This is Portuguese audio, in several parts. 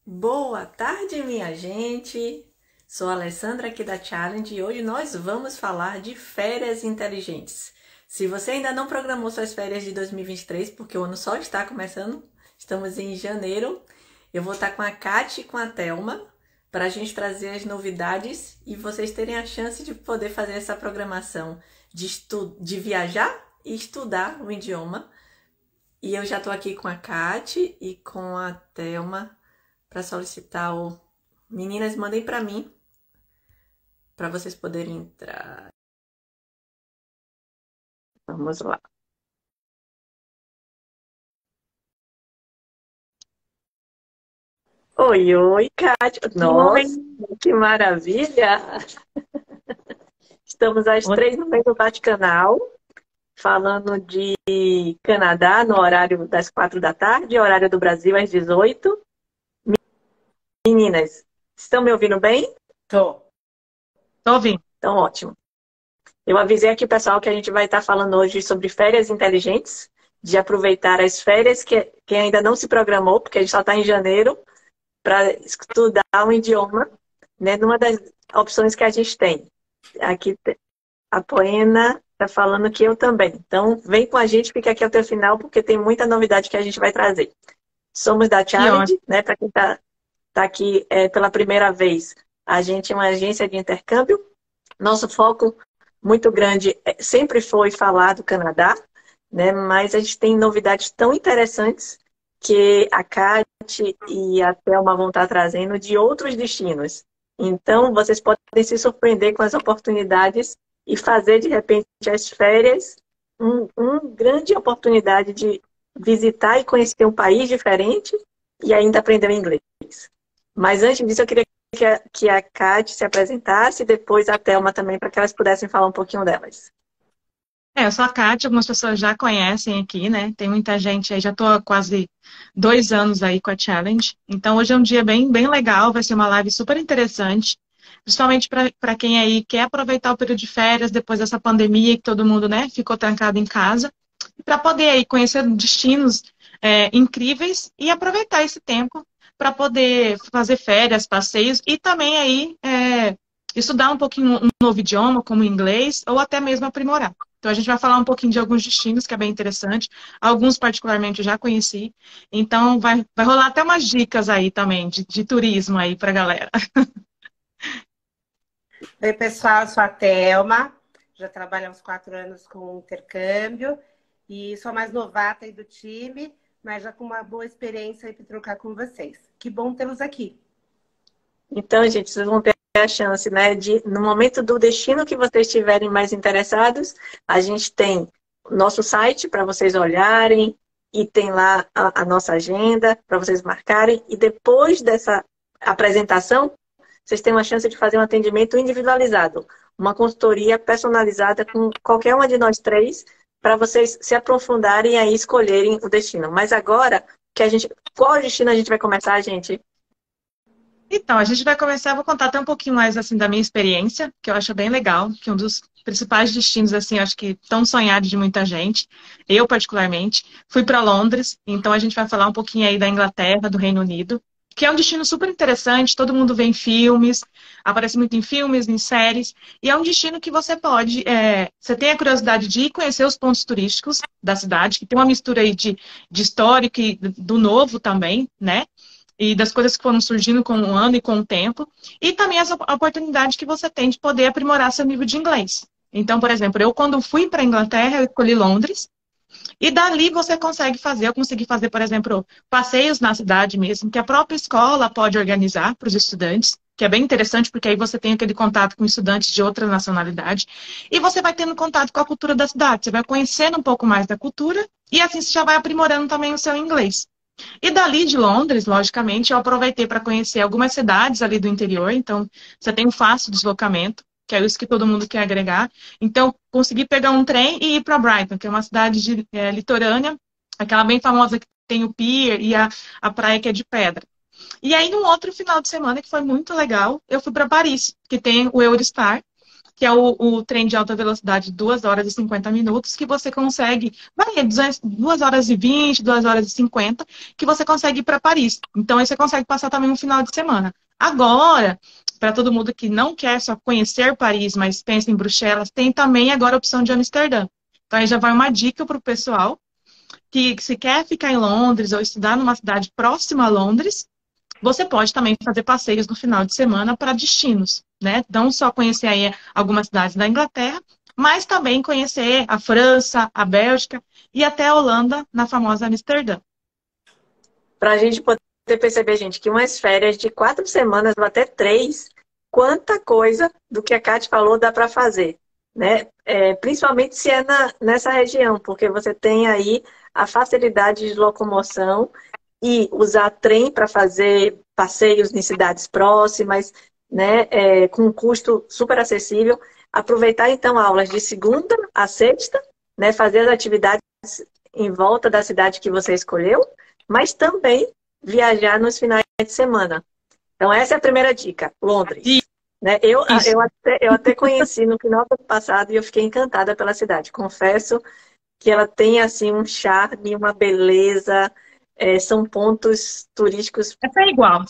Boa tarde, minha gente! Sou a Alessandra aqui da Challenge e hoje nós vamos falar de férias inteligentes. Se você ainda não programou suas férias de 2023, porque o ano só está começando, estamos em janeiro, eu vou estar com a Kate e com a Thelma para a gente trazer as novidades e vocês terem a chance de poder fazer essa programação de viajar e estudar o idioma. E eu já estou aqui com a Kate e com a Thelma para solicitar o. Meninas, mandem para mim, para vocês poderem entrar. Vamos lá. Oi, oi, Kátia. Oi, Nossa, que maravilha! Estamos às oi. 3 no meio do Bate-Canal, falando de Canadá no horário das 4 da tarde, horário do Brasil às 18. Meninas, estão me ouvindo bem? Tô. Tô ouvindo. Então, ótimo. Eu avisei aqui, pessoal, que a gente vai estar falando hoje sobre férias inteligentes, de aproveitar as férias que quem ainda não se programou, porque a gente só está em janeiro, para estudar um idioma, né? Numa das opções que a gente tem. Aqui a Poena está falando que eu também. Então, vem com a gente, fica aqui até o final, porque tem muita novidade que a gente vai trazer. Somos da Que ótimo. Challenge, né? Para quem tá aqui pela primeira vez, a gente é uma agência de intercâmbio. Nosso foco muito grande sempre foi falar do Canadá, né? Mas a gente tem novidades tão interessantes que a Kate e a Thelma vão estar trazendo de outros destinos. Então, vocês podem se surpreender com as oportunidades e fazer, de repente, as férias uma grande oportunidade de visitar e conhecer um país diferente e ainda aprender o inglês. Mas antes disso, eu queria que a Kate se apresentasse e depois a Thelma também, para que elas pudessem falar um pouquinho delas. Eu sou a Kátia, algumas pessoas já conhecem aqui, né? Tem muita gente aí, já tô há quase 2 anos aí com a Challenge. Então hoje é um dia bem legal, vai ser uma live super interessante, principalmente para quem aí quer aproveitar o período de férias depois dessa pandemia que todo mundo, né, ficou trancado em casa, para poder aí conhecer destinos incríveis e aproveitar esse tempo para poder fazer férias, passeios e também aí estudar um pouquinho um novo idioma, como inglês, ou até mesmo aprimorar. Então, a gente vai falar um pouquinho de alguns destinos, que é bem interessante. Alguns, particularmente, eu já conheci. Então, vai rolar até umas dicas aí também, de turismo aí pra galera. Oi, pessoal, eu sou a Thelma, já trabalho há uns 4 anos com intercâmbio e sou a mais novata aí do time, mas já com uma boa experiência aí para trocar com vocês. Que bom tê-los aqui. Então, gente, vocês vão ter a chance, né, de, no momento do destino que vocês estiverem mais interessados, a gente tem o nosso site para vocês olharem e tem lá a nossa agenda para vocês marcarem. E depois dessa apresentação, vocês têm uma chance de fazer um atendimento individualizado, uma consultoria personalizada com qualquer uma de nós três, para vocês se aprofundarem e aí escolherem o destino. Mas agora, qual destino a gente vai começar, gente? Então, a gente vai começar, vou contar até um pouquinho mais, assim, da minha experiência, que eu acho bem legal, que é um dos principais destinos, assim, acho que tão sonhados de muita gente. Eu, particularmente, fui para Londres, então a gente vai falar um pouquinho aí da Inglaterra, do Reino Unido, que é um destino super interessante, todo mundo vê em filmes, aparece muito em filmes, em séries, e é um destino que você pode, você tem a curiosidade de ir conhecer os pontos turísticos da cidade, que tem uma mistura aí de histórico e do novo também, né? E das coisas que foram surgindo com o ano e com o tempo, e também essa oportunidade que você tem de poder aprimorar seu nível de inglês. Então, por exemplo, eu quando fui para a Inglaterra, eu escolhi Londres, e dali você consegue fazer, eu consegui fazer, por exemplo, passeios na cidade mesmo, que a própria escola pode organizar para os estudantes, que é bem interessante, porque aí você tem aquele contato com estudantes de outra nacionalidade, e você vai tendo contato com a cultura da cidade, você vai conhecendo um pouco mais da cultura, e assim você já vai aprimorando também o seu inglês. E dali de Londres, logicamente, eu aproveitei para conhecer algumas cidades ali do interior, então você tem um fácil deslocamento, que é isso que todo mundo quer agregar. Então, consegui pegar um trem e ir para Brighton, que é uma cidade litorânea, aquela bem famosa que tem o pier e a praia que é de pedra. E aí, num outro final de semana, que foi muito legal, eu fui para Paris, que tem o Eurostar, que é o trem de alta velocidade 2 horas e 50 minutos, que você consegue, varia, 2 horas e 20, 2 horas e 50, que você consegue ir para Paris. Então, aí você consegue passar também um final de semana. Agora, para todo mundo que não quer só conhecer Paris, mas pensa em Bruxelas, tem também agora a opção de Amsterdã. Então, aí já vai uma dica para o pessoal que se quer ficar em Londres ou estudar numa cidade próxima a Londres, você pode também fazer passeios no final de semana para destinos, né? Não só conhecer aí algumas cidades da Inglaterra, mas também conhecer a França, a Bélgica e até a Holanda, na famosa Amsterdã. Para a gente poder perceber, gente, que umas férias de 4 semanas ou até 3, quanta coisa do que a Kate falou dá para fazer, né? Principalmente se é nessa região, porque você tem aí a facilidade de locomoção e usar trem para fazer passeios em cidades próximas, né? Com um custo super acessível. Aproveitar, então, aulas de segunda a sexta, né? Fazer as atividades em volta da cidade que você escolheu, mas também viajar nos finais de semana. Então, essa é a primeira dica, Londres. Né? Eu até conheci no final do ano passado e eu fiquei encantada pela cidade. Confesso que ela tem assim um charme, uma beleza, são pontos turísticos. É igual.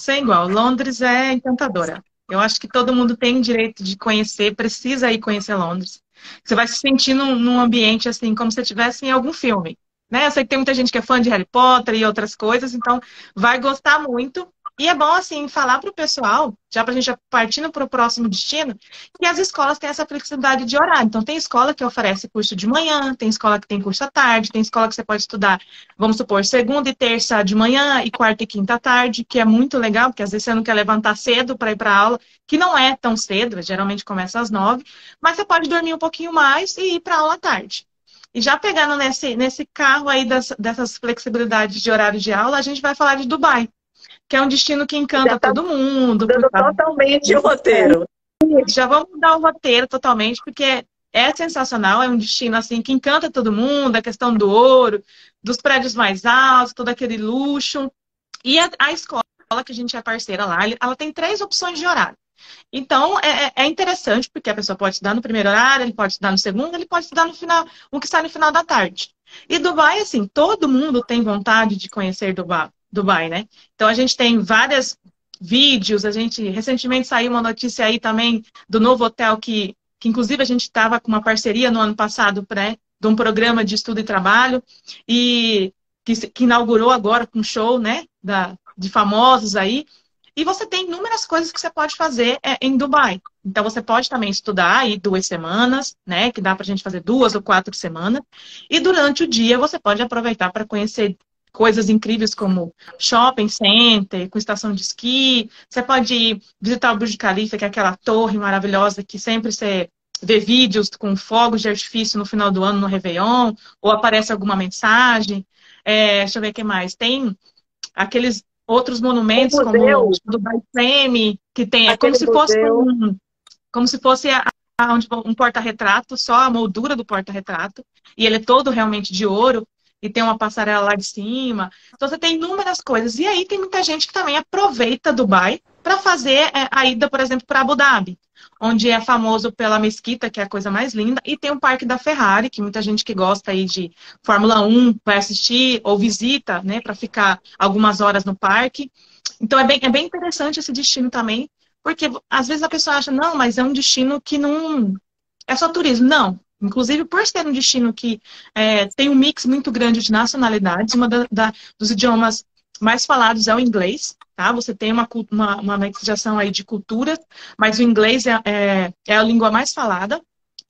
Londres é encantadora. Eu acho que todo mundo tem direito de conhecer, precisa ir conhecer Londres. Você vai se sentir num ambiente assim, como se estivesse em algum filme. Né? Eu sei que tem muita gente que é fã de Harry Potter e outras coisas, então vai gostar muito. E é bom, assim, falar para o pessoal, já para a gente já partindo para o próximo destino, que as escolas têm essa flexibilidade de horário. Então, tem escola que oferece curso de manhã, tem escola que tem curso à tarde, tem escola que você pode estudar, vamos supor, segunda e terça de manhã e quarta e quinta à tarde, que é muito legal, porque às vezes você não quer levantar cedo para ir para a aula, que não é tão cedo, geralmente começa às 9, mas você pode dormir um pouquinho mais e ir para a aula à tarde. E já pegando nesse carro aí dessas flexibilidades de horário de aula, a gente vai falar de Dubai, que é um destino que encanta todo mundo. Mudando totalmente o roteiro. Já vamos mudar o roteiro totalmente, porque é sensacional, é um destino assim que encanta todo mundo, a questão do ouro, dos prédios mais altos, todo aquele luxo. E a escola, que a gente é parceira lá, ela tem 3 opções de horário. Então, é interessante, porque a pessoa pode estudar no primeiro horário, ele pode estudar no segundo, ele pode estudar no final, o que sai no final da tarde. E Dubai, assim, todo mundo tem vontade de conhecer Dubai, né? Então, a gente tem vários vídeos, recentemente saiu uma notícia aí também do novo hotel que inclusive a gente estava com uma parceria no ano passado, né, de um programa de estudo e trabalho, e que inaugurou agora com um show, né, de famosos aí. E você tem inúmeras coisas que você pode fazer em Dubai. Então, você pode também estudar aí 2 semanas, né? Que dá pra gente fazer 2 ou 4 semanas. E durante o dia, você pode aproveitar para conhecer coisas incríveis como shopping center, com estação de esqui. Você pode ir visitar o Burj Khalifa, que é aquela torre maravilhosa que sempre você vê vídeos com fogos de artifício no final do ano no Réveillon, ou aparece alguma mensagem. Deixa eu ver o que mais. Tem aqueles outros monumentos, como o Dubai Frame, que tem, como se fosse um porta-retrato, só a moldura do porta-retrato, e ele é todo realmente de ouro, e tem uma passarela lá de cima. Então você tem inúmeras coisas. E aí tem muita gente que também aproveita Dubai para fazer a ida, por exemplo, para Abu Dhabi, onde é famoso pela mesquita, que é a coisa mais linda, e tem o Parque da Ferrari, que muita gente que gosta aí de Fórmula 1 vai assistir ou visita, né, para ficar algumas horas no parque. Então é bem interessante esse destino também, porque às vezes a pessoa acha, não, mas é um destino que não é só turismo. Não. Inclusive, por ser um destino que tem um mix muito grande de nacionalidades, dos idiomas mais falados é o inglês, tá? Você tem uma mixização aí de culturas, mas o inglês é a língua mais falada.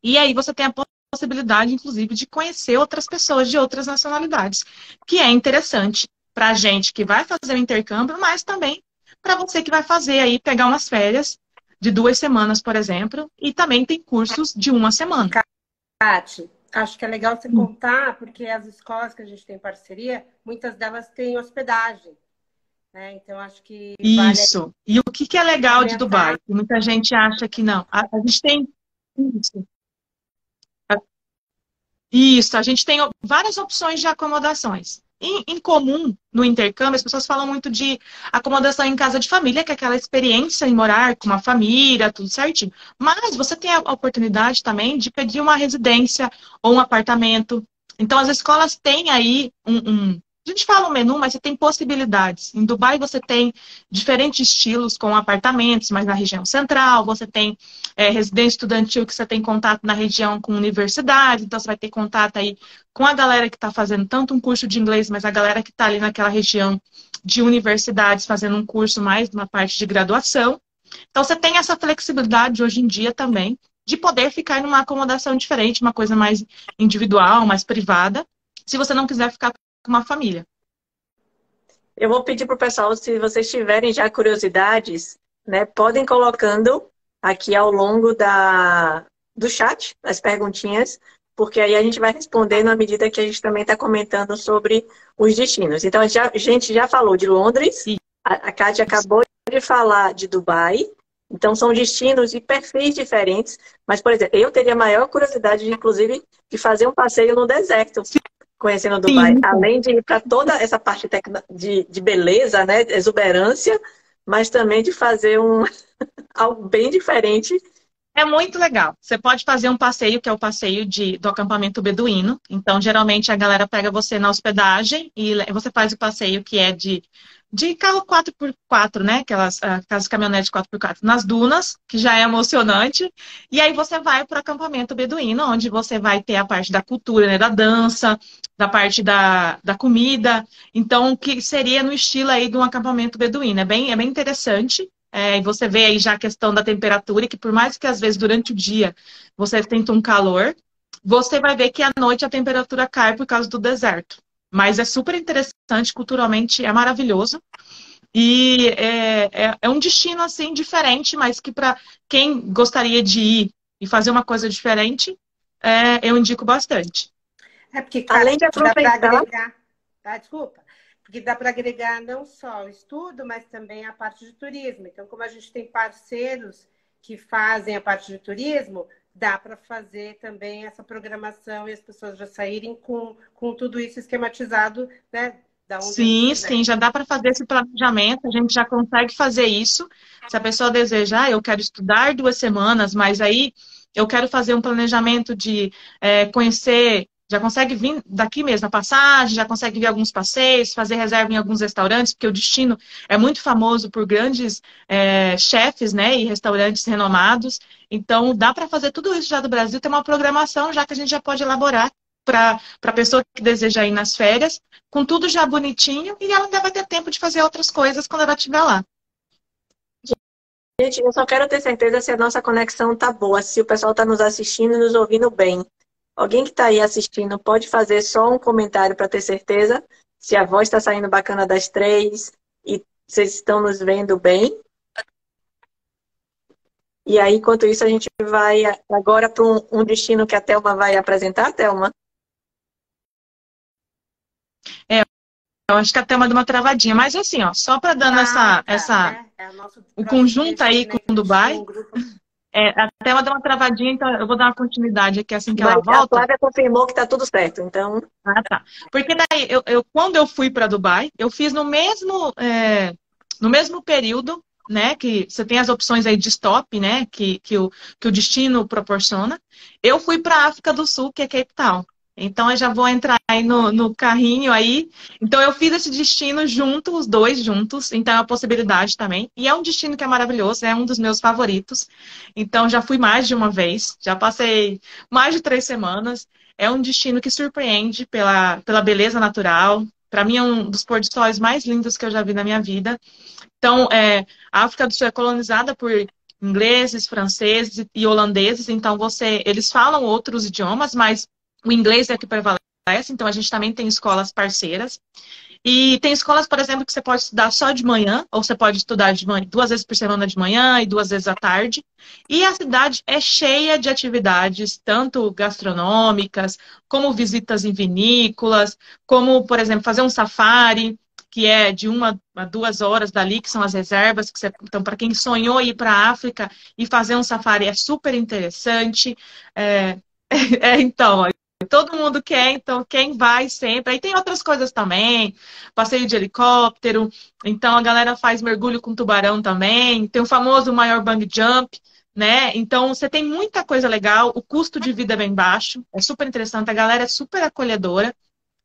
E aí você tem a possibilidade, inclusive, de conhecer outras pessoas de outras nacionalidades, que é interessante para a gente que vai fazer o intercâmbio, mas também para você que vai fazer aí, pegar umas férias de 2 semanas, por exemplo, e também tem cursos de 1 semana. Kate, acho que é legal você contar, porque as escolas que a gente tem parceria, muitas delas têm hospedagem, né? Então, acho que... Isso. E o que é legal de Dubai? Muita gente acha que não. A gente tem... Isso, a gente tem várias opções de acomodações. em comum no intercâmbio, as pessoas falam muito de acomodação em casa de família, que é aquela experiência em morar com uma família, tudo certinho. Mas você tem a oportunidade também de pedir uma residência ou um apartamento. Então, as escolas têm aí a gente fala um menu, mas você tem possibilidades. Em Dubai você tem diferentes estilos com apartamentos, mas na região central. Você tem residência estudantil que você tem contato na região com universidades. Então você vai ter contato aí com a galera que está fazendo tanto um curso de inglês, mas a galera que está ali naquela região de universidades fazendo um curso mais na parte de graduação. Então você tem essa flexibilidade hoje em dia também de poder ficar numa acomodação diferente, uma coisa mais individual, mais privada, se você não quiser ficar com uma família. Eu vou pedir para o pessoal, se vocês tiverem já curiosidades, né, podem colocando aqui ao longo do chat, as perguntinhas, porque aí a gente vai respondendo à medida que a gente também está comentando sobre os destinos. Então, a gente já falou de Londres, a Kátia acabou de falar de Dubai, então são destinos e perfis diferentes, mas, por exemplo, eu teria maior curiosidade, inclusive, de fazer um passeio no deserto, conhecendo Dubai, além de ir para toda essa parte de beleza, né, exuberância, mas também de fazer algo bem diferente. É muito legal. Você pode fazer um passeio, que é o passeio do acampamento beduíno. Então, geralmente, a galera pega você na hospedagem e você faz o passeio que é de carro 4x4, né? Aquelas caminhonetes 4x4 nas dunas, que já é emocionante. E aí você vai para o acampamento beduíno, onde você vai ter a parte da cultura, né? Da dança, da parte da comida. Então, que seria no estilo aí de um acampamento beduíno. É bem interessante. E você vê aí já a questão da temperatura, que por mais que às vezes durante o dia você sinta um calor, você vai ver que à noite a temperatura cai por causa do deserto. Mas é super interessante, culturalmente é maravilhoso. E é um destino assim diferente, mas que para quem gostaria de ir e fazer uma coisa diferente, eu indico bastante. Porque, além de aproveitar... dá para agregar, tá? Desculpa. Porque dá para agregar não só o estudo, mas também a parte de turismo. Então, como a gente tem parceiros que fazem a parte de turismo, dá para fazer também essa programação e as pessoas já saírem com tudo isso esquematizado, né? Sim, já dá para fazer esse planejamento, a gente já consegue fazer isso. Se a pessoa desejar, eu quero estudar 2 semanas, mas aí eu quero fazer um planejamento de conhecer. Já consegue vir daqui mesmo a passagem, já consegue ver alguns passeios, fazer reserva em alguns restaurantes, porque o destino é muito famoso por grandes chefes, né, e restaurantes renomados. Então, dá para fazer tudo isso já do Brasil, tem uma programação já que a gente já pode elaborar para a pessoa que deseja ir nas férias, com tudo já bonitinho, e ela ainda vai ter tempo de fazer outras coisas quando ela estiver lá. Gente, eu só quero ter certeza se a nossa conexão tá boa, se o pessoal está nos assistindo e nos ouvindo bem. Alguém que está aí assistindo pode fazer só um comentário para ter certeza se a voz está saindo bacana das 3 e vocês estão nos vendo bem. E aí, enquanto isso, a gente vai agora para um destino que a Thelma vai apresentar, Thelma? Eu acho que a Thelma deu uma travadinha, mas assim, ó, só para dando o conjunto aí com o Dubai. A Thelma deu uma travadinha, então eu vou dar uma continuidade aqui assim que ela volta. A Flávia confirmou que está tudo certo, então... Tá. Porque daí, quando eu fui para Dubai, eu fiz no mesmo período, né, que você tem as opções aí de stop, né, que o destino proporciona. Eu fui para a África do Sul, que é Cape Town. Então, eu já vou entrar aí no carrinho aí. Então, eu fiz esse destino os dois juntos. Então, é uma possibilidade também. E é um destino que é maravilhoso, é um dos meus favoritos. Então, já fui mais de uma vez. Já passei mais de 3 semanas. É um destino que surpreende pela beleza natural. Para mim, é um dos pôr do sol mais lindos que eu já vi na minha vida. Então, a África do Sul é colonizada por ingleses, franceses e holandeses. Então, eles falam outros idiomas, mas o inglês é que prevalece, então a gente também tem escolas parceiras. E tem escolas, por exemplo, que você pode estudar só de manhã, ou você pode estudar 2 vezes por semana de manhã e 2 vezes à tarde. E a cidade é cheia de atividades, tanto gastronômicas, como visitas em vinícolas, como, por exemplo, fazer um safari, que é de 1 a 2 horas dali, que são as reservas. Então, para quem sonhou ir para a África e fazer um safari é super interessante. Então, Todo mundo quer, então quem vai sempre. Aí tem outras coisas também, passeio de helicóptero, então a galera faz mergulho com tubarão também, tem o famoso maior bungee jump, né? Então você tem muita coisa legal, o custo de vida é bem baixo, é super interessante, a galera é super acolhedora.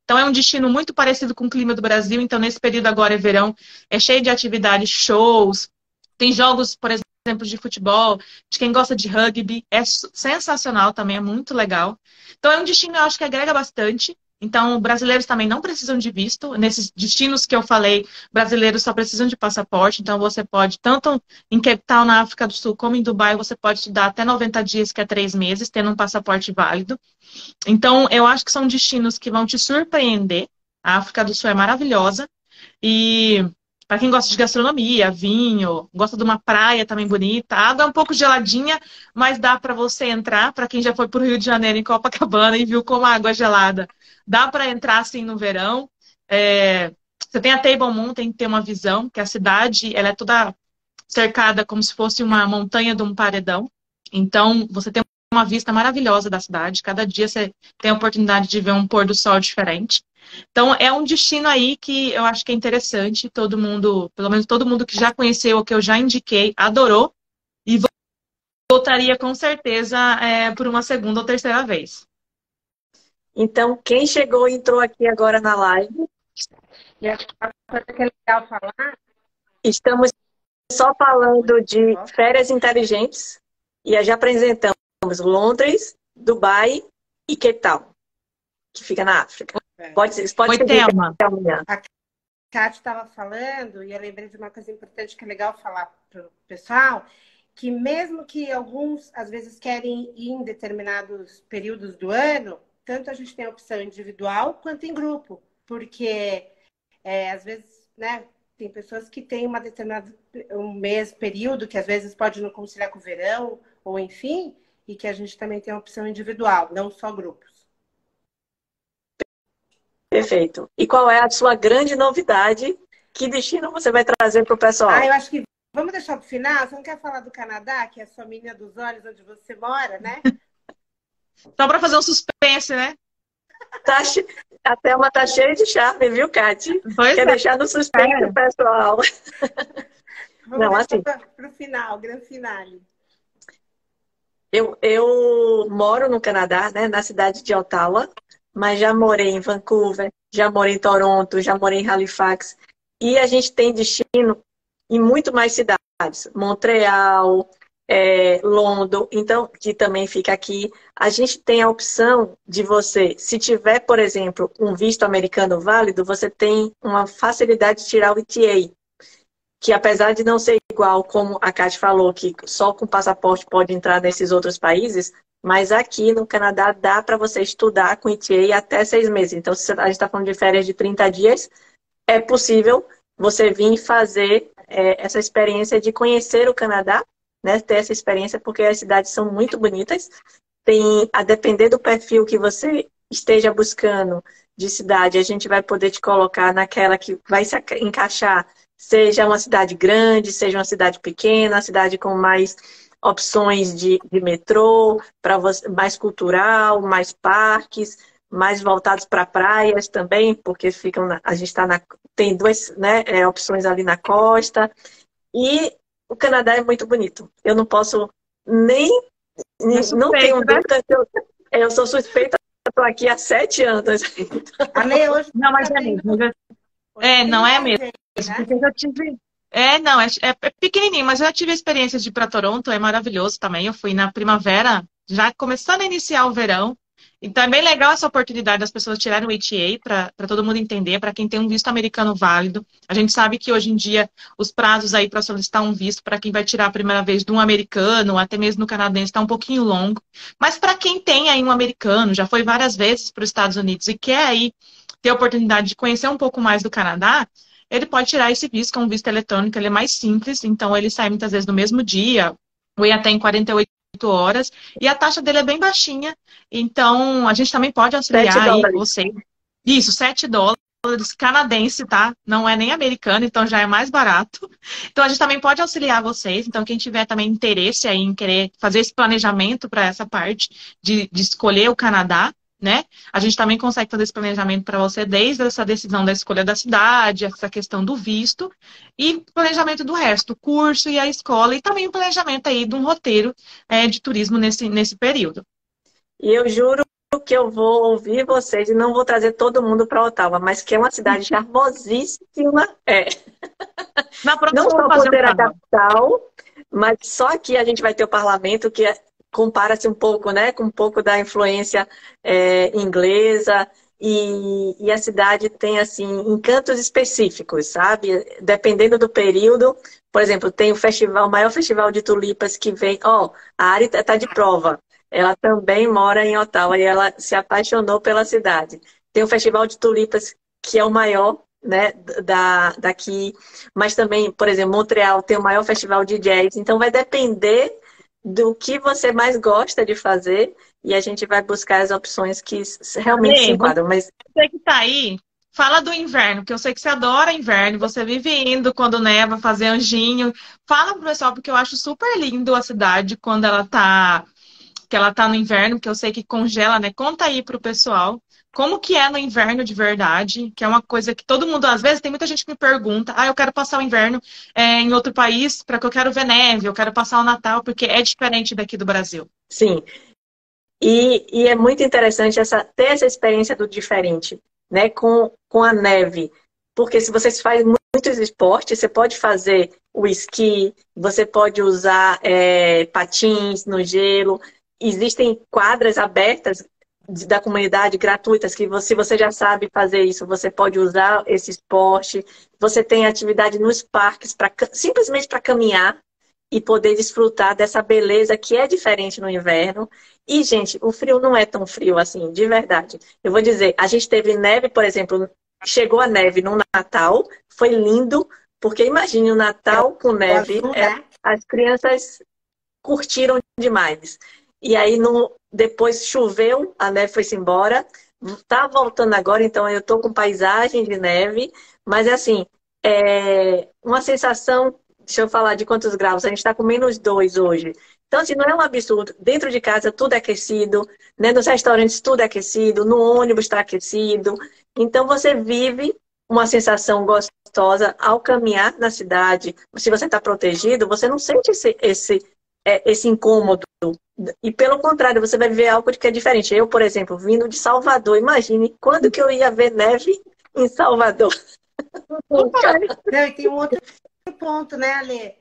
Então é um destino muito parecido com o clima do Brasil, então nesse período agora é verão, é cheio de atividades, shows, tem jogos, por exemplo, de futebol, de quem gosta de rugby, é sensacional também, é muito legal. Então é um destino, eu acho que agrega bastante. Então, brasileiros também não precisam de visto. Nesses destinos que eu falei, brasileiros só precisam de passaporte. Então, você pode, tanto em Cape Town, na África do Sul, como em Dubai, você pode te dar até 90 dias, que é 3 meses, tendo um passaporte válido. Então, eu acho que são destinos que vão te surpreender. A África do Sul é maravilhosa. E para quem gosta de gastronomia, vinho, gosta de uma praia também bonita, a água é um pouco geladinha, mas dá para você entrar. Para quem já foi para o Rio de Janeiro, em Copacabana, e viu como a água é gelada, dá para entrar assim no verão. Você tem a Table Mountain, que tem uma visão, que a cidade ela é toda cercada como se fosse uma montanha de um paredão. Então, você tem uma vista maravilhosa da cidade. Cada dia você tem a oportunidade de ver um pôr do sol diferente. Então, é um destino aí que eu acho que é interessante. Todo mundo, pelo menos todo mundo que já conheceu, ou que eu já indiquei, adorou. E voltaria com certeza por uma segunda ou terceira vez. Então, quem chegou e entrou aqui agora na live, E acho que uma coisa que é legal falar. estamos só falando de férias inteligentes e já apresentamos Londres, Dubai e Cape Town, que fica na África. Pode seguir Thelma. até amanhã. A Kátia estava falando, e eu lembrei de uma coisa importante que é legal falar para o pessoal, que mesmo que alguns, às vezes, querem ir em determinados períodos do ano, tanto a gente tem a opção individual quanto em grupo, porque às vezes, né, tem pessoas que têm uma determinada um mês, período, que às vezes pode não conciliar com o verão, ou enfim, e que a gente também tem a opção individual, não só grupos. Perfeito. E qual é a sua grande novidade? Que destino você vai trazer para o pessoal? Eu acho que vamos deixar para o final. Você não quer falar do Canadá, que é a sua menina dos olhos, onde você mora, né? Só para fazer um suspense, né? A Thelma tá cheia de charme, viu, Kati? Quer deixar no suspense o pessoal. Vamos deixar para o final, grande finale. Eu moro no Canadá, né, na cidade de Ottawa, mas já morei em Vancouver, já morei em Toronto, já morei em Halifax. E a gente tem destino em muito mais cidades. Montreal, Londres, então, que também fica aqui. A gente tem a opção de você, se tiver, por exemplo, um visto americano válido, você tem uma facilidade de tirar o ETA, que apesar de não ser igual, como a Kate falou, que só com passaporte pode entrar nesses outros países, mas aqui no Canadá dá para você estudar com ETA até 6 meses. Então, se a gente está falando de férias de 30 dias, é possível você vir fazer essa experiência de conhecer o Canadá, né? Ter essa experiência, porque as cidades são muito bonitas. Tem, a depender do perfil que você esteja buscando de cidade, a gente vai poder te colocar naquela que vai se encaixar, seja uma cidade grande, seja uma cidade pequena, uma cidade com mais opções de metrô, para você, mais cultural, mais parques, mais voltados para praias também, porque a gente tem duas, né, opções ali na costa. E o Canadá é muito bonito. Eu não posso não tenho dúvida, eu sou suspeita, estou aqui há 7 anos. Ale, hoje não, mas é mesmo. Não é mesmo. Porque eu já tive. É pequenininho, mas eu já tive a experiência de ir para Toronto, é maravilhoso também. Eu fui na primavera, já começando a iniciar o verão. Então é bem legal essa oportunidade das pessoas tirarem o ETA para todo mundo entender, para quem tem um visto americano válido. A gente sabe que hoje em dia os prazos aí para solicitar um visto para quem vai tirar a primeira vez de um americano, ou até mesmo no canadense, está um pouquinho longo. Mas para quem tem aí um americano, já foi várias vezes para os Estados Unidos e quer aí ter a oportunidade de conhecer um pouco mais do Canadá, ele pode tirar esse visto, que é um visto eletrônico, ele é mais simples, então ele sai muitas vezes no mesmo dia, ou até em 48 horas, e a taxa dele é bem baixinha, então a gente também pode auxiliar aí você. Isso, $7 canadense, tá? Não é nem americano, então já é mais barato. Então a gente também pode auxiliar vocês, então quem tiver também interesse aí em querer fazer esse planejamento para essa parte de escolher o Canadá, né? A gente também consegue fazer esse planejamento para você desde essa decisão da escolha da cidade, essa questão do visto e planejamento do resto, o curso e a escola e também o planejamento aí de um roteiro de turismo nesse período. E eu juro que eu vou ouvir vocês e não vou trazer todo mundo para Ottawa, mas que é uma cidade charmosíssima. É. Na Não próxima, eu vou só por fazer um ser a canal. capital, mas só aqui a gente vai ter o parlamento que compara-se um pouco, né, com um pouco da influência inglesa e a cidade tem assim encantos específicos, sabe? Dependendo do período, por exemplo, tem o festival, o maior festival de tulipas que vem. Ó, a Ari está de prova. Ela também mora em Ottawa e ela se apaixonou pela cidade. Tem o festival de tulipas que é o maior, né, daqui, mas também, por exemplo, Montreal tem o maior festival de jazz, então vai depender do que você mais gosta de fazer e a gente vai buscar as opções que realmente se Ale, enquadram. Mas você que tá aí, fala do inverno, que eu sei que você adora inverno, você vive indo quando neva, fazer anjinho. Fala pro pessoal, porque eu acho super lindo a cidade quando que ela tá no inverno, que eu sei que congela, né? Conta aí pro pessoal como que é no inverno de verdade, que é uma coisa que todo mundo, às vezes, tem muita gente que me pergunta, eu quero passar o inverno em outro país, para que eu quero ver neve, eu quero passar o Natal, porque é diferente daqui do Brasil. sim, e é muito interessante ter essa experiência do diferente, né, com a neve. Porque se você faz muitos esportes, você pode fazer o esqui, você pode usar patins no gelo. Existem quadras abertas da comunidade gratuitas que se você já sabe fazer isso, você pode usar esse esporte. Você tem atividade nos parques simplesmente para caminhar e poder desfrutar dessa beleza que é diferente no inverno. E, gente, o frio não é tão frio assim, de verdade. Eu vou dizer, a gente teve neve, por exemplo, chegou a neve no Natal, foi lindo, porque imagine o Natal com O neve, azul, né? as crianças curtiram demais. E aí, depois choveu, a neve foi-se embora, tá voltando agora, então eu tô com paisagem de neve, mas é assim, uma sensação. Deixa eu falar de quantos graus. A gente está com -2 hoje. Então, assim, não é um absurdo. Dentro de casa tudo é aquecido, né? Nos restaurantes tudo é aquecido, no ônibus está aquecido. Então, você vive uma sensação gostosa ao caminhar na cidade. Se você está protegido, você não sente esse incômodo. E, pelo contrário, você vai ver algo que é diferente. Eu, por exemplo, vindo de Salvador, imagine quando que eu ia ver neve em Salvador. Nunca. Não, e tem um outro ponto, né, Ale?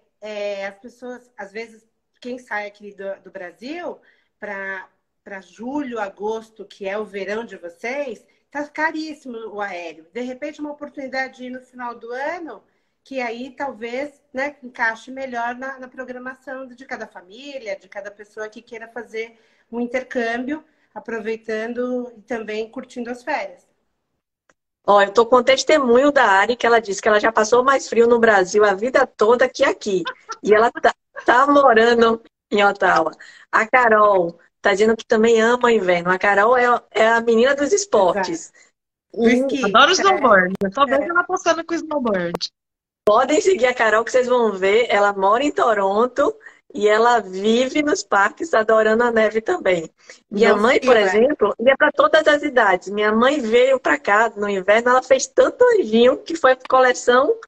As pessoas, às vezes, quem sai aqui do Brasil para julho, agosto, que é o verão de vocês, tá caríssimo o aéreo. De repente, uma oportunidade de ir no final do ano, que aí talvez, né, encaixe melhor na programação de cada família, de cada pessoa que queira fazer um intercâmbio, aproveitando e também curtindo as férias. Ó, eu tô com o testemunho da Ari, que ela disse que ela já passou mais frio no Brasil a vida toda que aqui. E ela tá morando em Ottawa. A Carol tá dizendo que também ama o inverno. A Carol é a menina dos Exato. esportes. Do E esqui. Adoro snowboard. Eu só vejo ela postando com snowboard. podem seguir a Carol, que vocês vão ver. Ela mora em Toronto e ela vive nos parques adorando a neve também. Minha Não mãe, por frio, é. exemplo, ia para todas as idades. Minha mãe veio para cá no inverno, ela fez tanto anjinho que foi coleção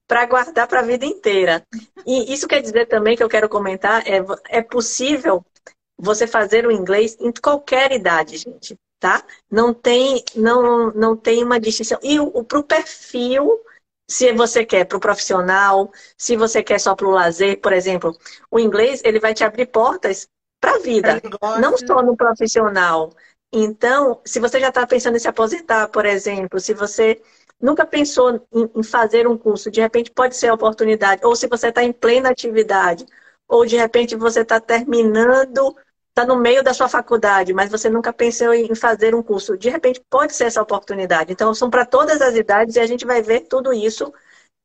para guardar para a vida inteira. E isso quer dizer também que eu quero comentar, é possível você fazer o inglês em qualquer idade, gente, tá? Não tem uma distinção. E para o perfil, se você quer para o profissional, se você quer só para o lazer, por exemplo, o inglês ele vai te abrir portas para a Para vida, não negócio. só no profissional. Então, se você já está pensando em se aposentar, por exemplo, se você nunca pensou em fazer um curso, de repente pode ser a oportunidade, ou se você está em plena atividade, ou de repente você está terminando, está no meio da sua faculdade, mas você nunca pensou em fazer um curso. De repente, pode ser essa oportunidade. Então, são para todas as idades e a gente vai ver tudo isso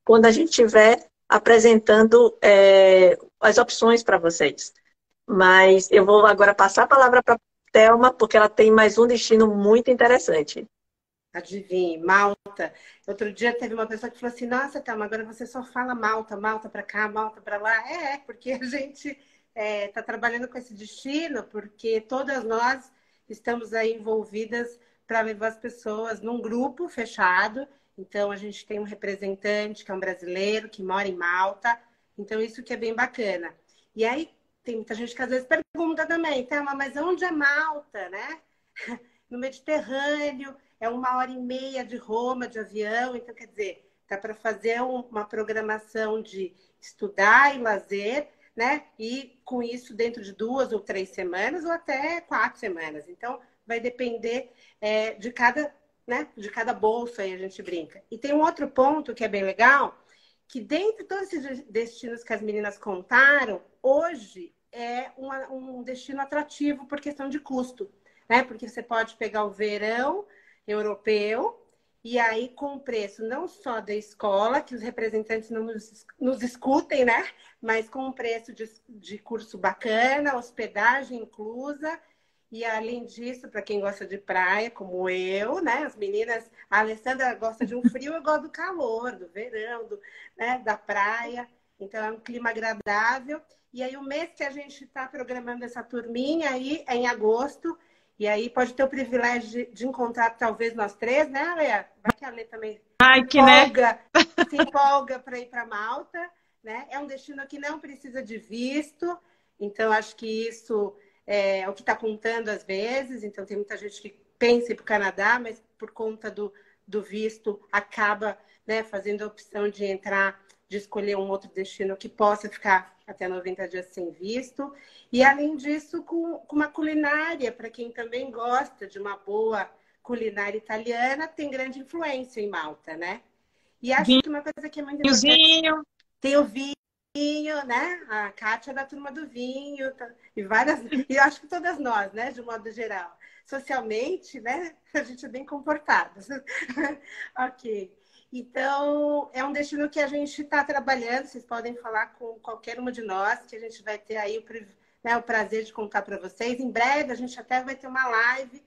quando a gente estiver apresentando as opções para vocês. Mas eu vou agora passar a palavra para a Thelma, porque ela tem mais um destino muito interessante. Adivinhe, Malta. Outro dia teve uma pessoa que falou assim: Nossa, Thelma, agora você só fala Malta, Malta para cá, Malta para lá. Porque a gente está trabalhando com esse destino, porque todas nós estamos aí envolvidas para levar as pessoas num grupo fechado. Então, a gente tem um representante que é um brasileiro, que mora em Malta. Então, isso que é bem bacana. E aí, tem muita gente que às vezes pergunta também, tá, mas onde é Malta, né? No Mediterrâneo, é 1h30 de Roma, de avião. Então, quer dizer, dá para fazer uma programação de estudar e lazer, né? E com isso dentro de 2 ou 3 semanas ou até 4 semanas. Então, vai depender de cada, né? De cada bolso aí a gente brinca. E tem um outro ponto que é bem legal, que dentre todos esses destinos que as meninas contaram, hoje é um destino atrativo por questão de custo, né? Porque você pode pegar o verão europeu e aí com o preço não só da escola, que os representantes não nos escutem, né? Mas com um preço de curso bacana, hospedagem inclusa. E além disso, para quem gosta de praia, como eu, né? As meninas, a Alessandra gosta de um frio, eu gosto do calor, do verão, né? Da praia. Então é um clima agradável. E aí o mês que a gente está programando essa turminha aí é em agosto. E aí pode ter o privilégio de encontrar talvez nós 3, né, Lê? Vai que a Lê também se empolga para ir para Malta, né? É um destino que não precisa de visto. Então acho que isso é o que está contando às vezes. Então tem muita gente que pensa em ir para o Canadá, mas por conta do visto acaba, né, fazendo a opção de escolher um outro destino que possa ficar até 90 dias sem visto. E, além disso, com uma culinária, para quem também gosta de uma boa culinária italiana, tem grande influência em Malta, né? E acho que uma coisa que é muito importante... Tem o vinho, né? A Kátia é da turma do vinho, e eu acho que todas nós, né? De um modo geral. Socialmente, né? A gente é bem comportado. Ok. Então, é um destino que a gente está trabalhando. Vocês podem falar com qualquer uma de nós, que a gente vai ter aí o prazer de contar para vocês. Em breve, a gente até vai ter uma live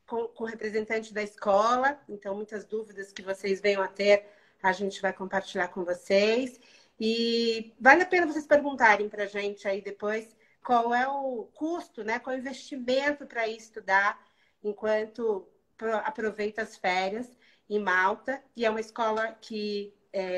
com o representante da escola. Então, muitas dúvidas que vocês venham a ter, a gente vai compartilhar com vocês. E vale a pena vocês perguntarem para a gente aí depois qual é o custo, né? Qual é o investimento para ir estudar enquanto aproveita as férias em Malta. E é uma escola que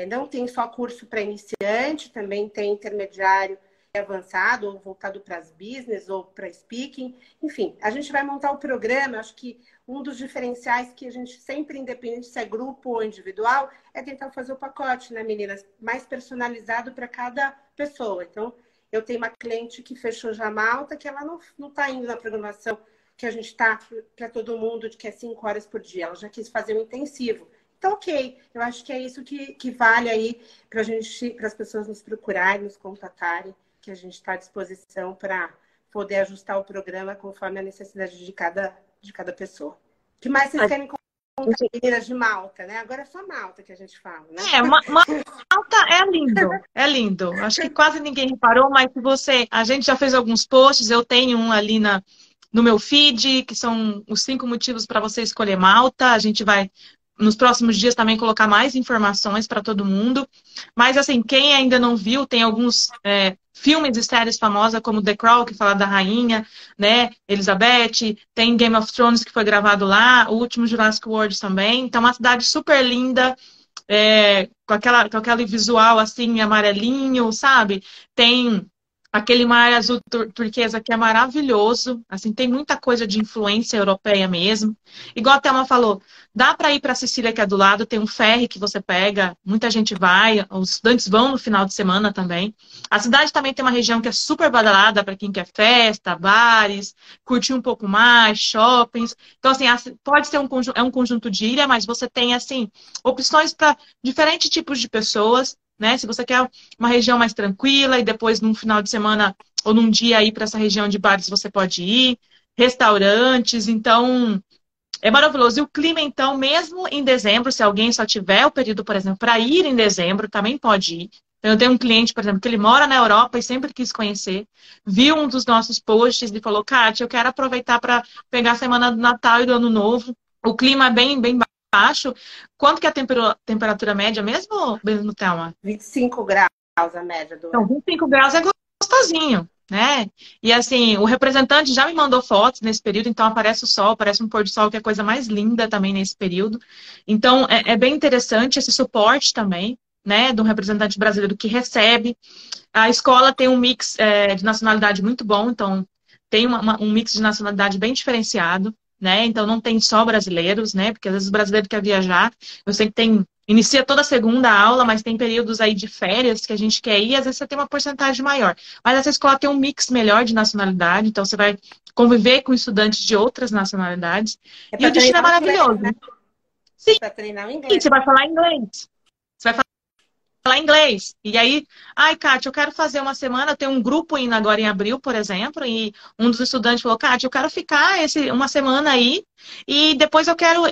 não tem só curso para iniciante, também tem intermediário avançado, ou voltado para as business, ou para speaking. Enfim, a gente vai montar o programa. Acho que um dos diferenciais que a gente sempre, independente se é grupo ou individual, é tentar fazer o pacote, né, meninas? Mais personalizado para cada pessoa. Então, eu tenho uma cliente que fechou já Malta, que ela não está indo na programação que a gente está para todo mundo, que é 5 horas por dia. Ela já quis fazer um intensivo. Então, ok. Eu acho que é isso que vale aí para as pessoas nos procurarem, nos contatarem, que a gente está à disposição para poder ajustar o programa conforme a necessidade de cada pessoa. O que mais vocês querem contar, meninas de Malta, né? Agora é só Malta que a gente fala, né? Malta é lindo, é lindo. Acho que quase ninguém reparou, mas a gente já fez alguns posts, eu tenho um ali no meu feed, que são os 5 motivos para você escolher Malta. A gente vai, nos próximos dias, também colocar mais informações para todo mundo. Mas, assim, quem ainda não viu, tem alguns filmes e séries famosas, como The Crown, que fala da rainha, né? Elizabeth. Tem Game of Thrones, que foi gravado lá. O último Jurassic World também. Então, uma cidade super linda, com aquele visual, assim, amarelinho, sabe? Tem aquele mar azul turquesa que é maravilhoso. Assim, tem muita coisa de influência europeia mesmo. Igual a Thelma falou, dá para ir para Sicília, que é do lado, tem um ferry que você pega, muita gente vai, os estudantes vão no final de semana também. A cidade também tem uma região que é super badalada para quem quer festa, bares, curtir um pouco mais, shoppings. Então, assim, pode ser um conjunto de ilha, mas você tem, assim, opções para diferentes tipos de pessoas, né? Se você quer uma região mais tranquila e depois num final de semana ou num dia ir para essa região de bares, você pode ir, restaurantes, então é maravilhoso. E o clima, então, mesmo em dezembro, se alguém só tiver o período, por exemplo, para ir em dezembro, também pode ir. Então, eu tenho um cliente, por exemplo, que ele mora na Europa e sempre quis conhecer, viu um dos nossos posts e falou, Kátia, eu quero aproveitar para pegar a semana do Natal e do Ano Novo. O clima é bem baixo. Quanto que é a temperatura média mesmo, Thelma? 25 graus a média do ano. Então, 25 graus é gostosinho. né? E assim, o representante já me mandou fotos nesse período, então aparece o sol, aparece um pôr do sol, que é a coisa mais linda também nesse período. Então, é bem interessante esse suporte também, né, de um representante brasileiro que recebe. A escola tem um mix de nacionalidade muito bom, então tem um mix de nacionalidade bem diferenciado, né? Então não tem só brasileiros, né? Porque às vezes o brasileiro quer viajar. Eu sei que inicia toda segunda aula, mas tem períodos aí de férias que a gente quer ir, e às vezes você tem uma porcentagem maior. Mas essa escola tem um mix melhor de nacionalidade, então você vai conviver com estudantes de outras nacionalidades. É E o para destino é treinar o maravilhoso. inglês, né? Sim, Para treinar o inglês. você vai falar inglês. Você vai falar inglês. E aí, ai, Kátia, eu quero fazer uma semana, eu tenho um grupo indo agora em abril, por exemplo, e um dos estudantes falou, Kátia, eu quero ficar uma semana aí e depois eu quero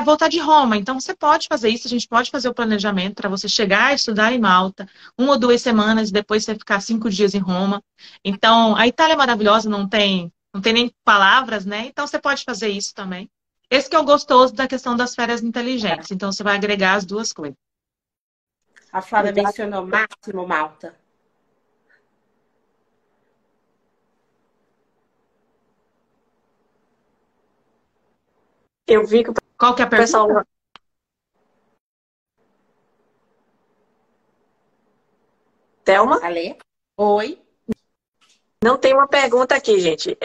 voltar de Roma. Então, você pode fazer isso, a gente pode fazer o planejamento para você chegar, estudar em Malta, 1 ou 2 semanas, e depois você ficar 5 dias em Roma. Então, a Itália é maravilhosa, não tem nem palavras, né? Então, você pode fazer isso também. Esse que é o gostoso da questão das férias inteligentes. Então, você vai agregar as duas coisas. A Flávia mencionou Máximo Malta. Eu vi que o Qual que é a pessoal... pergunta? Thelma? Ale? Oi? Não tem uma pergunta aqui, gente.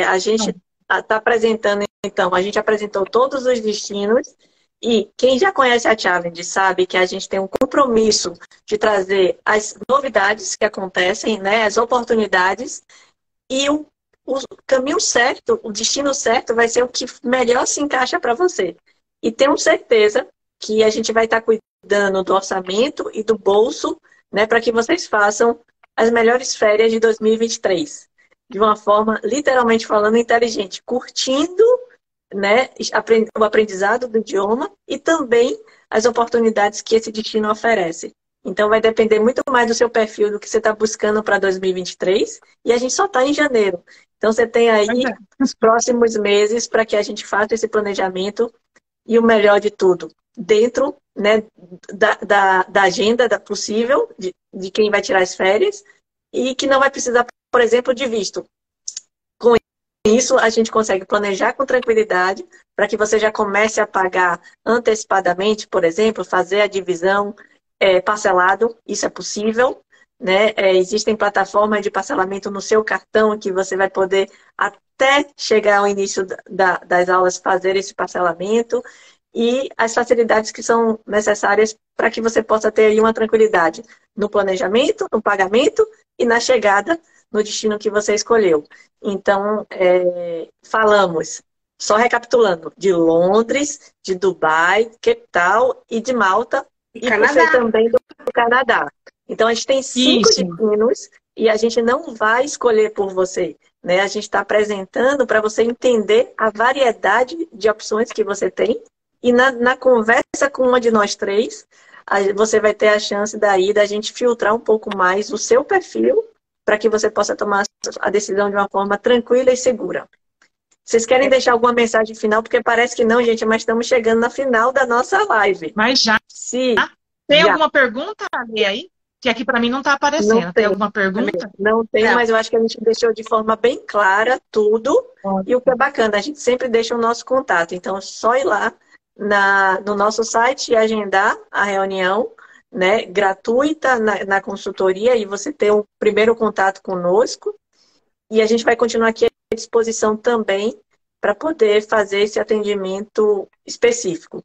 A gente está apresentando, então, a gente apresentou todos os destinos e quem já conhece a Challenge sabe que a gente tem um compromisso de trazer as novidades que acontecem, né, as oportunidades e o caminho certo, o destino certo vai ser o que melhor se encaixa para você. E tenho certeza que a gente vai estar cuidando do orçamento e do bolso, né, para que vocês façam as melhores férias de 2023. De uma forma, literalmente falando, inteligente. Curtindo, né, o aprendizado do idioma e também as oportunidades que esse destino oferece. Então, vai depender muito mais do seu perfil, do que você está buscando para 2023. E a gente só está em janeiro. Então, você tem aí os próximos meses para que a gente faça esse planejamento e o melhor de tudo, dentro, né, da agenda possível de quem vai tirar as férias e que não vai precisar, por exemplo, de visto. Com isso, a gente consegue planejar com tranquilidade para que você já comece a pagar antecipadamente, por exemplo, fazer a divisão parcelado, isso é possível, né? Existem plataformas de parcelamento no seu cartão que você vai poder, até chegar ao início das aulas, fazer esse parcelamento e as facilidades que são necessárias para que você possa ter aí uma tranquilidade no planejamento, no pagamento e na chegada no destino que você escolheu. Então, falamos, só recapitulando, de Londres, de Dubai, Cape Town e de Malta e você também do Canadá. Então, a gente tem 5 destinos e a gente não vai escolher por você, né? A gente está apresentando para você entender a variedade de opções que você tem e na conversa com uma de nós três, você vai ter a chance daí da gente filtrar um pouco mais o seu perfil para que você possa tomar a decisão de uma forma tranquila e segura. Vocês querem deixar alguma mensagem final? Porque parece que não, gente, mas estamos chegando na final da nossa live. Mas já. Sim. Tem alguma pergunta ali aí? Que aqui para mim não está aparecendo. Não tem alguma pergunta? Não tem, mas eu acho que a gente deixou de forma bem clara tudo. E o que é bacana, a gente sempre deixa o nosso contato. Então, é só ir lá no nosso site e agendar a reunião, né, gratuita na consultoria e você ter um primeiro contato conosco. E a gente vai continuar aqui à disposição também para poder fazer esse atendimento específico.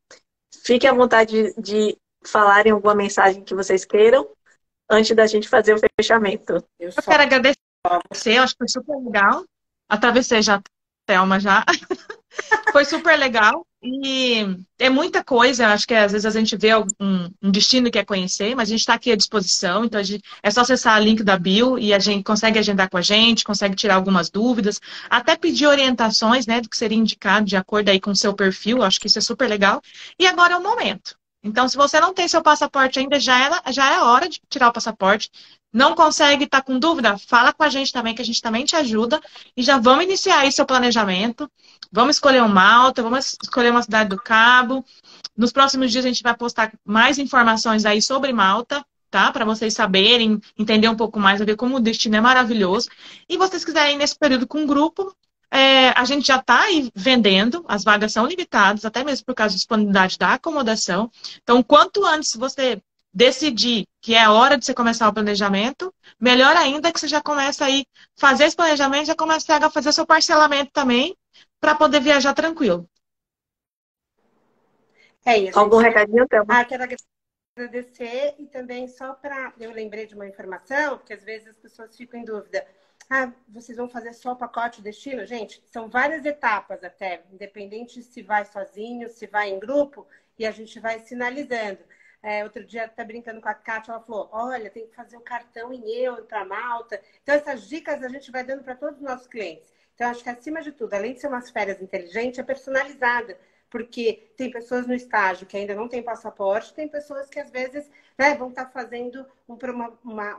Fiquem à vontade de falarem alguma mensagem que vocês queiram antes da gente fazer o fechamento. Eu quero agradecer a você, eu acho que foi super legal. Atravessei já a Thelma já. Foi super legal. E é muita coisa, eu acho que às vezes a gente vê um destino e quer conhecer, mas a gente está aqui à disposição, então é só acessar o link da bio e a gente consegue agendar com a gente, consegue tirar algumas dúvidas, até pedir orientações, né, do que seria indicado de acordo aí com o seu perfil, eu acho que isso é super legal. E agora é o momento. Então, se você não tem seu passaporte ainda, já é hora de tirar o passaporte. Não consegue, está com dúvida? Fala com a gente também, que a gente também te ajuda. E já vamos iniciar aí seu planejamento. Vamos escolher um Malta, vamos escolher uma cidade do Cabo. Nos próximos dias a gente vai postar mais informações aí sobre Malta, tá? Para vocês saberem, entender um pouco mais, ver como o destino é maravilhoso. E vocês quiserem ir nesse período com um grupo, a gente já está aí vendendo, as vagas são limitadas, até mesmo por causa da disponibilidade da acomodação. Então, quanto antes você decidir que é hora de você começar o planejamento, melhor ainda que você já comece aí fazer esse planejamento, já comece a fazer seu parcelamento também, para poder viajar tranquilo. Algum recadinho, Thelma? Quero agradecer e também só para... Eu lembrei de uma informação, porque às vezes as pessoas ficam em dúvida. Vocês vão fazer só o pacote destino? Gente, são várias etapas até, independente se vai sozinho, se vai em grupo, e a gente vai sinalizando. Outro dia, até brincando com a Kátia, ela falou, olha, tem que fazer o cartão em euro para Malta. Então, essas dicas a gente vai dando para todos os nossos clientes. Então, acho que, acima de tudo, além de ser umas férias inteligentes, é personalizada. Porque tem pessoas no estágio que ainda não têm passaporte, tem pessoas que, às vezes, vão estar fazendo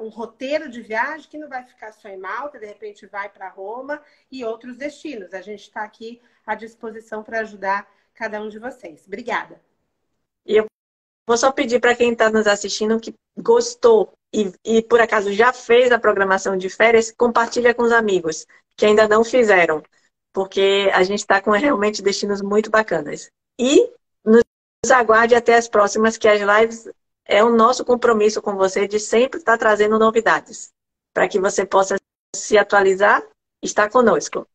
um roteiro de viagem que não vai ficar só em Malta, de repente vai para Roma e outros destinos. A gente está aqui à disposição para ajudar cada um de vocês. Obrigada. E eu vou só pedir para quem está nos assistindo que gostou e por acaso já fez a programação de férias, compartilha com os amigos que ainda não fizeram, porque a gente está com realmente destinos muito bacanas. E nos aguarde até as próximas, que as lives é o nosso compromisso com você de sempre estar trazendo novidades, para que você possa se atualizar e estar conosco.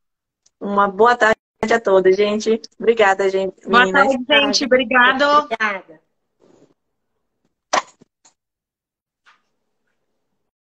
Uma boa tarde a todos, gente. Obrigada, gente. Boa tarde, gente. Obrigado. Obrigada.